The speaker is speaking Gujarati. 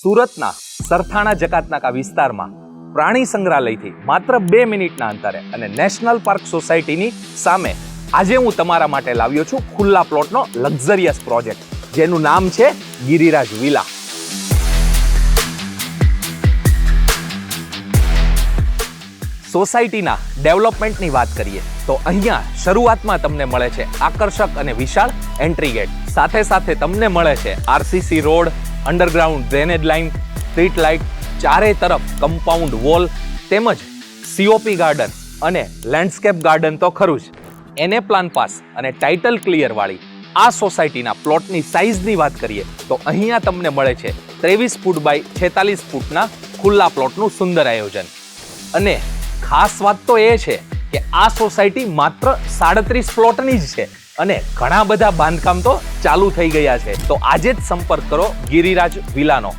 સુરતના સરથાણા જકાતનાકા વિસ્તારમાં પ્રાણી સંગ્રહાલયથી માત્ર 2 મિનિટના અંતરે અને નેશનલ પાર્ક સોસાયટીની સામે આજે હું તમારા માટે લાવ્યો છું ખુલ્લા પ્લોટનો લક્ઝરિયસ પ્રોજેક્ટ, જેનું નામ છે ગિરિરાજ વિલા. સોસાયટીના ડેવલપમેન્ટની વાત કરીએ તો અહીંયા શરૂઆતમાં તમને મળે છે આકર્ષક અને વિશાળ એન્ટ્રી ગેટ. સાથે સાથે તમને મળે છે RCC road, underground drainage line, street light, ચારે તરફ કમ્પાઉન્ડ વોલ તેમજ સીઓપી ગાર્ડન અને લેન્ડસ્કેપ ગાર્ડન તો ખરું જ. એને પ્લાન પાસ અને ટાઇટલ ક્લિયર વાળી આ સોસાયટીના પ્લોટની સાઇઝની વાત કરીએ તો અહીંયા તમને મળે છે 23 ફૂટ બાય 46 ફૂટના ખુલ્લા પ્લોટનું સુંદર આયોજન. અને ખાસ વાત તો એ છે કે આ સોસાયટી માત્ર 37 પ્લોટની જ છે અને ઘણા બધા બાંધકામ તો ચાલુ થઈ ગયા છે. તો આજે જ સંપર્ક કરો ગિરિરાજ વિલાનો.